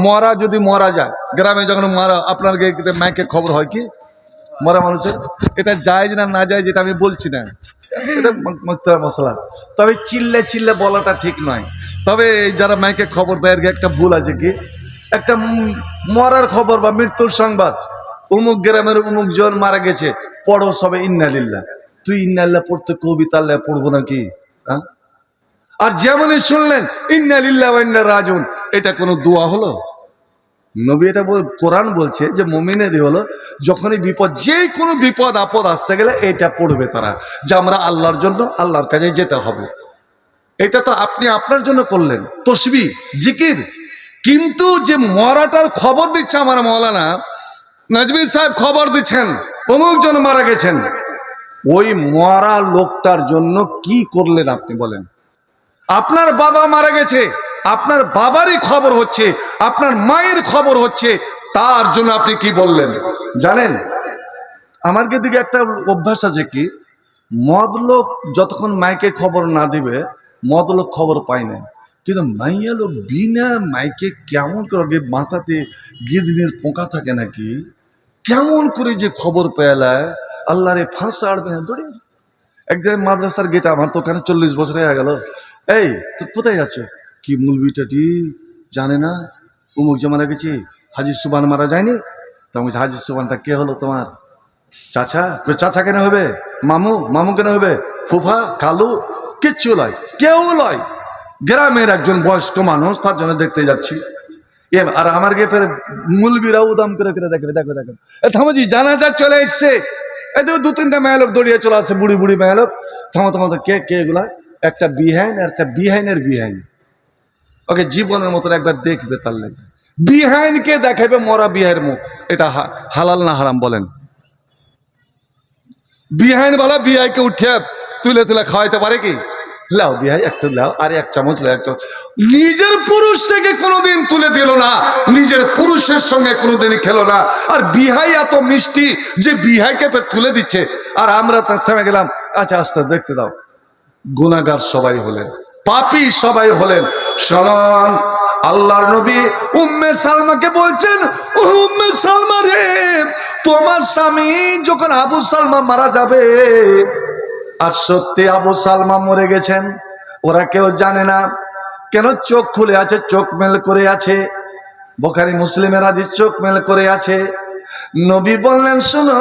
মরা যদি মরা যায়, গ্রামে যখন মরা আপনার মাইকে খবর হয় কি মরা মানুষের, এটা জায়েজ না না জায়েজ এটা আমি বলছি না, এটা মুক্তার মশলা। তবে চিল্লে চিল্লে বলাটা ঠিক নয়। তবে যারা মাইকে খবর দেয় একটা ভুল আছে কি, একটা মরার খবর বা মৃত্যুর সংবাদ, অমুক গ্রামের অমুক জন মারা গেছে, পড়ো সবে ইন্নালিল্লাহ। তুই ইন্নালিল্লাহ পড়তে কবিতা আল্লাহ পড়বো নাকি? হ্যাঁ, আর যেমনই শুনলেন ইন্নালিল্লাহ ওয়া ইন্না রাজিউন, এটা কোনো দোয়া হলো? নবী এটা কোরআন বলছে যে মুমিনেরই হলো যখনই বিপদ, যে কোনো বিপদ আপদ আসতে গেলে এটা পড়বে তারা, যে আমরা আল্লাহর জন্য আল্লাহর কাছে যেতে হবে। এটা তো আপনি আপনার জন্য করলেন তসবিহ জিকির, কিন্তু যে মরাটার খবর দিচ্ছে আমার মাওলানা নাজমী সাহেব খবর দিচ্ছেন অমুক জন মারা গেছেন, ওই মরা লোকটার জন্য কি করলেন আপনি বলেন? আপনার বাবা মারা গেছে, আপনার বাবারই খবর হচ্ছে, আপনার মায়ের খবর হচ্ছে, তার জন্য আপনি কি বললেন জানেন? আমার দিকে একটা অভ্যাস আছে কি, মদ লোক যতক্ষণ মাইকে খবর না দিবে মদ লোক খবর পায় না, কিন্তু মাইয়া লোক বিনা মাইকে কেমন করে মাথাতে গিদনের পোকা থাকে নাকি, কেমন করে যে খবর পেলায় আল্লাহ রে ফাঁসা আড়বে দৌড়ে। একদিন মাদ্রাসার গেটে, আমার তো ওখানে 40 বছর হয়ে গেল, এই তো কোথায় যাচ্ছ? কি মুলবিটাটি জানে না উমুক যে মারা গেছি, হাজি সুবান মারা যায়নি? তখন হাজি সুবানটা কে হলো তোমার? চাচা? চাচা কেন হবে? মামু? মামু কেন হবে? ফুফা? খালু? কিচ্ছু লয়, কেউ লয়, গ্রামের একজন বয়স্ক মানুষ, তার জন্য দেখতে যাচ্ছি। আর আমার গে ফের মুলবিরা উদাম করে করে দেখবে, দেখো দেখো থামোজি জানাজা চলে এসছে, এই তো 2-3টা মেয়ে লোক দৌড়িয়ে চলে আসছে, বুড়ি বুড়ি মেয়ে লোক। থামো থামো, কে কে এগুলা? একটা বিহাইন আর একটা বিহাইনের বিহাইন, ওকে জীবনের মতন একবার দেখবে, তার লেগে বিহাইনকে দেখাবে মরা বিহাইয়ের মুখ। এটা হালাল না হারাম বলেন? বিহাইন বলা বিহাইকে উঠে তুলে তুলে খাওয়াইতে পারে কি? লাও বিহাই একটু লাও, আরে এক চামচ লাও, এক চামচ। নিজের পুরুষ থেকে কোনোদিন তুলে দিল না, নিজের পুরুষের সঙ্গে কোনোদিনই খেলো না। আর বিহাই এত মিষ্টি যে বিহাইকে তুলে দিচ্ছে, আর আমরা থেমে গেলাম, আচ্ছা আস্তে দেখতে দাও। গুনাহগার সবাই হলেন, পাপী সবাই হলেন। শুনুন, আল্লাহর নবী উম্মে সালমাকে বলছেন, উম্মে সালমা রে, তোমার স্বামী যখন আবু সালমা মারা যাবে, আর সত্যি আবু সালমা মরে গেছেন, ওরা কেউ জানে না কেন, চোখ খুলে আছে, চোখ মেল করে আছে, বুখারী মুসলিমের হাদিস, চোখ মেল করে আছে। নবী বললেন, শোনো,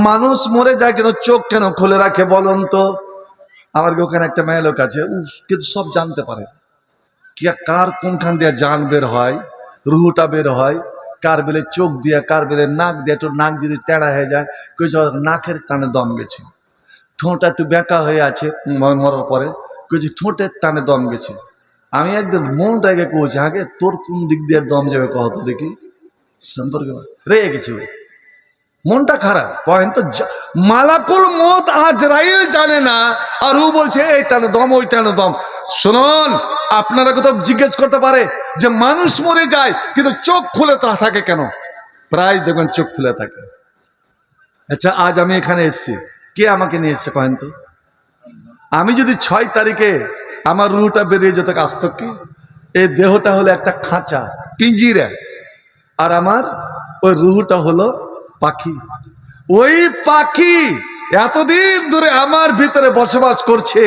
মানুষ মরে যায় কিন্তু চোখ কেন খুলে রাখে বলুন তো? আমার ওখানে একটা মেয়ে লোক আছে, কিন্তু সব জানতে পারে, কার কোনখান দিয়ে জান বের হয়, রুহুটা বের হয়, কার বেলে চোখ দিয়ে, কার বেলে নাক দিয়ে, একটু নাক যদি টেড়া হয়ে যায়, নাকের টানে দম গেছে, ঠোঁটটা একটু বেঁকা হয়ে আছে মরার পরে, ঠোঁটের টানে দম গেছে। আমি একদম মনটাকে কইছি, আগে তোর কোন দিক দিয়ে দম যাবে কত দেখি, সম্পর্কে রেগে গেছি, মনটা খারাপ। তো মালাকুল মউত আজরাইল জানে না, আর ও বলছে এই টানে দম, ওই টানে দম। শুনুন, আপনারা কোথাও জিজ্ঞেস করতে পারে যে মানুষ মরে যায় কিন্তু চোখ খুলে থাকে কেন? প্রায় দেখবেন চোখ খুলে থাকে। আচ্ছা, আজ আমি এখানে এসেছি, কে আমাকে নিয়ে এসছে কহেন তো? আমি যদি 6 তারিখে আমার রুহটা বেরিয়ে যেত, আসত কি? এই দেহটা হলো একটা খাঁচা, পিঞ্জিরা, আর আমার ওই রুহটা হলো পাখি। ওই পাখি এতদিন ধরে আমার ভিতরে বসবাস করছে।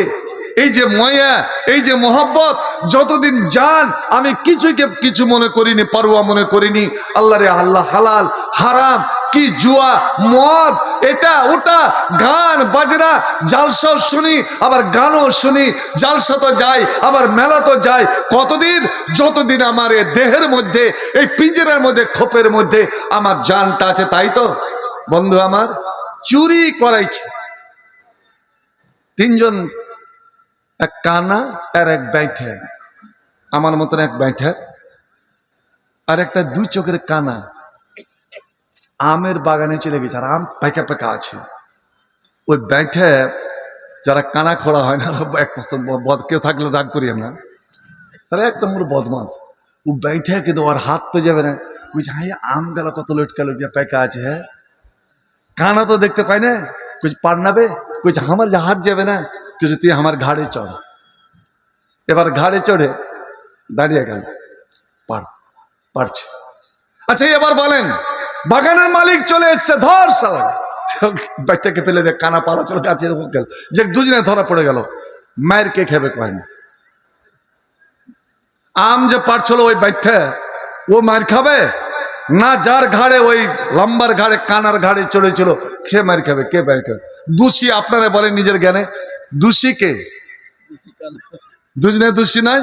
এই যে মায়া, এই যে মোহব্বত, যতদিন যান আমি কিছু মনে করিনি, পারোয়া মনে করিনি। আল্লাহ রে আল্লাহ, হালাল হারাম, কি জুয়া মদ, এটা ওটা, গান বাজনা, জালসা শুনি, আবার গানও শুনি, জালসা তো যাই, আবার মেলা তো যাই। কতদিন? যতদিন আমার এই দেহের মধ্যে, এই পিঞ্জরার মধ্যে, খোপের মধ্যে আমার জানটা আছে, তাই তো বন্ধু আমার চুরি করাইছে 3 জন, এক কানা আর এক ব্যাঠা, আমার মতন এক ব্যাঠা, আর একটা 2 চোখের কানা আমের বাগানে চলে গেছে, আর আম পাকা পাকা আছে। ওই ব্যাঠা, যারা কানা খোড়া হয় না, এক কেউ থাকলে রাগ করি আমরা, তারা একটা মোর বদমাস। ও ব্যাঠা কিন্তু ওর হাত তো যাবে না, বুঝছে হাই আম গেল কত লটকা লটকা পাকা আছে। হ্যাঁ, কানা তো দেখতে পাই না, কুছ পার নাবে, কুছ আমার হাত যাবে না, কিছু তুই আমার ঘাড়ে চড়। এবার ঘাড়ে চড়ে দাঁড়িয়ে গেল, পার পারছে। আচ্ছা এবার বলেন, বাগানের মালিক চলে এসছে, ধর শালা, বাইকটাকে ফেলে দিয়ে কানা পালা চলে কাছে গেল, যে দুজনে ধরা পড়ে গেল, মায়ের কে খেবে কয়নি? আম যে পারছিল ওই বাইকটা, ও মার খাবে না? যার ঘাড়ে ওই লম্বার ঘাড়ে কানার ঘাড়ে চলেছিল, সে মার খাবে? কে মার খাবে? দোষী আপনারা বলেন নিজের জ্ঞানে, দোষী কে? দুজনে দোষী নাই?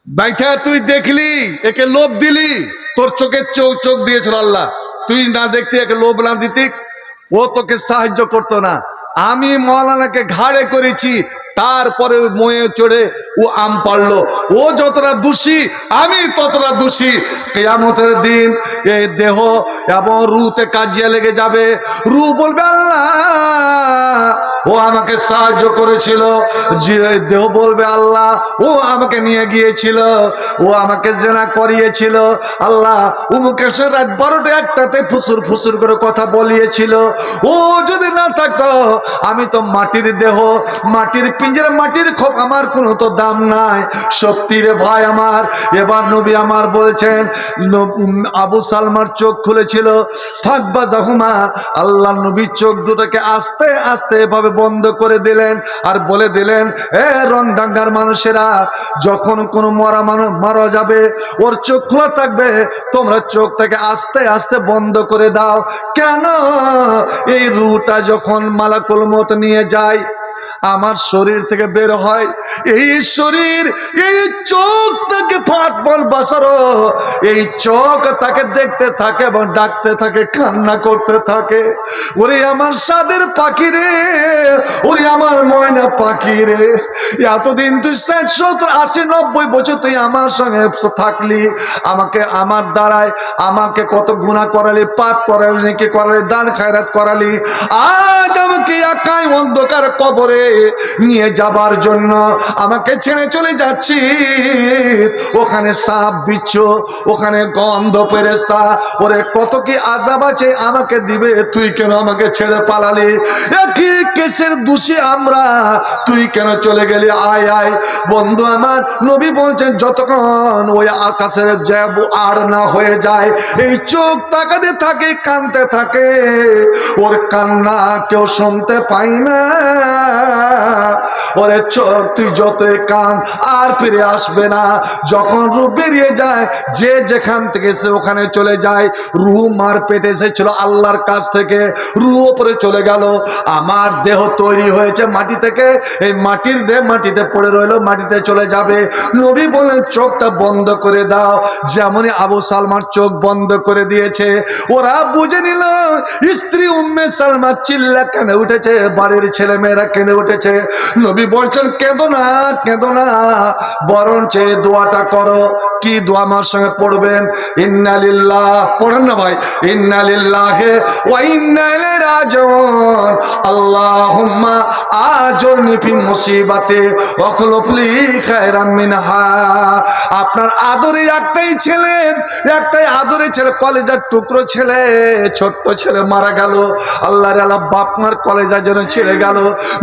বাইঠা তুই দেখলি, একে লোভ দিলি, তোর চোখে চোখ দিয়েছিল আল্লাহ, তুই না দেখতি, একে লোভ না দিতি, ও তোকে সাহায্য করতো না। আমি মৌলানাকে ঘাড়ে করেছি, তারপরে ময়ে চড়ে ও আম পারলো। ও যতটা দোষী, আমি ততটা দোষী। কিয়ামতের দিন এই দেহ এবং রুতে কাজিয়া লেগে যাবে। রু বলবে আল্লাহ ও আমাকে সাহায্য করেছিল, যে দেহ বলবে আল্লাহ ও আমাকে নিয়ে গিয়েছিল, ও আমাকে জেনা করিয়েছিল, আল্লাহ উমুকে সে রাত 12টা 1টাতে ফুসুর ফুসুর করে কথা বলিয়েছিল। ও যদি না থাকতো, আমি তো মাটির দেহ, মাটির পিঞ্জের, মাটির খোপ, আমার কোনো তো দাম নাই। সত্যি রে ভাই আমার। এবার নবী আমার বলছেন, আবু সালমার চোখ খুলেছিল, ফাকবা জাহুমা, আল্লাহ নবীর চোখ দুটোকে আস্তে আস্তে এভাবে বন্ধ করে দিলেন, আর বলে দিলেন, এ রংডাঙ্গার মানুষেরা, যখন কোনো মরা মানুষ মারা যাবে, ওর চোখ খোলা থাকবে, তোমরা চোখটাকে আস্তে আস্তে বন্ধ করে দাও। কেন? এই রুটা যখন মালাকুল মউত নিয়ে যায়, আমার শরীর থেকে বের হয়, এই শরীর, এই চোখ তাকে ফাট বল বাসারো, এই চোখ তাকে দেখতে থাকে এবং ডাকতে থাকে, কান্না করতে থাকে, ওরে আমার সাদের পাখি রে, ওরে আমার ময়না পাখি রে, এতদিন তুই 60, 70, 80, 90 বছর তুই আমার সঙ্গে থাকলি, আমাকে আমার দ্বারায় আমাকে কত গুনাহ করালি, পাপ করালি, নেকি করালি, দান খায়রাত করালি, আজ আমাকে একাই অন্ধকার কবরে নিয়ে যাবার জন্য আমাকে ছেড়ে চলে যাচ্ছি। ওখানে সাপ বিচ্ছু, ওখানে গন্ধ ফেরেশতা, ওরে কত কি আযাব আছে আমাকে দিবে, তুই কেন আমাকে ছেড়ে পালালি? একই কেসের দোষী আমরা, তুই কেন চলে গেলি? আয় আয় বন্ধু আমার। নবী বলছেন, যতক্ষণ ওই আকাশের জ্যাব আর না হয়ে যায়, এই চোখ তাকাতে থাকে, কানতে থাকে, ওর কান্না কেউ শুনতে পায় না। ওরে চোখ তুই যতই কান, আর ফিরে আসবে না। যখন রূহ বেরিয়ে যায়, যে যেখান থেকে সে ওখানে চলে যায়। রূহ মার পেটে এসেছিল আল্লাহর কাছ থেকে, রূহ উপরে চলে গেল। আমার দেহ তৈরি হয়েছে মাটি থেকে, এই মাটির দেহ মাটিতে পড়ে রইল, মাটিতে চলে যাবে। নবী বলেন, চোখটা বন্ধ করে দাও। যেমনই আবু সালমার চোখ বন্ধ করে দিয়েছে, ওরা বুঝে নিল স্ত্রী উম্মে সালমা চিল্লা কেঁদে উঠেছে, বাড়ির ছেলে মেয়েরা কেঁদে উঠেছে। নবী বলছেন, কেঁদো না, কেঁদো না, বরঞ্চ এই দোয়াটা করো। কি দোয়া আমার সঙ্গে পড়বেন? ইন্না লিল্লাহ, পড়েন না ভাই, ইন্না লিল্লাহি ওয়া ইন্না ইলাইহি রাজিউন, আল্লাহুম্মা আজরনি ফি মুসিবাতি ওয়া খুলুফ লি খায়রাম মিনহা। আপনার আদরের একটাই ছেলে, একটাই আদরের ছেলে, কলেজার টুকরো ছেলে, ছোট্ট ছেলে মারা গেল। আল্লাহর আল্লাহ বাপ মার কলেজা যেন ছেড়ে গেল।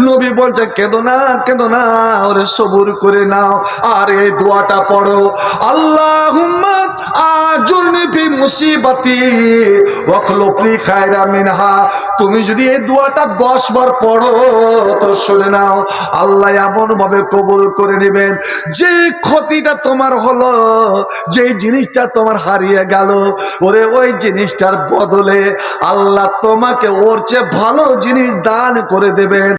নবী বলছে, কেঁদো না, কেঁদো না, ওরে সবুর করে নাও, আর এই দোয়াটা পড়ো, আল্লাহুম্মা আজরনি ফি মুসিবাতি ওয়া খুলুফ লি খায়রাম মিনহা। তুমি যদি এই দোয়াটা 10 বার পড়ো, তো শুনে নাও, আল্লাহ এমন ভাবে কবুল করে নেবেন, যে ক্ষতিটা তোমার হলো, যে জিনিসটা তোমার হারিয়ে গেল, ওরে ওই জিনিসটার বদলে আল্লাহ তোমাকে ওর চেয়ে ভালো জিনিস দান করে দেবেন।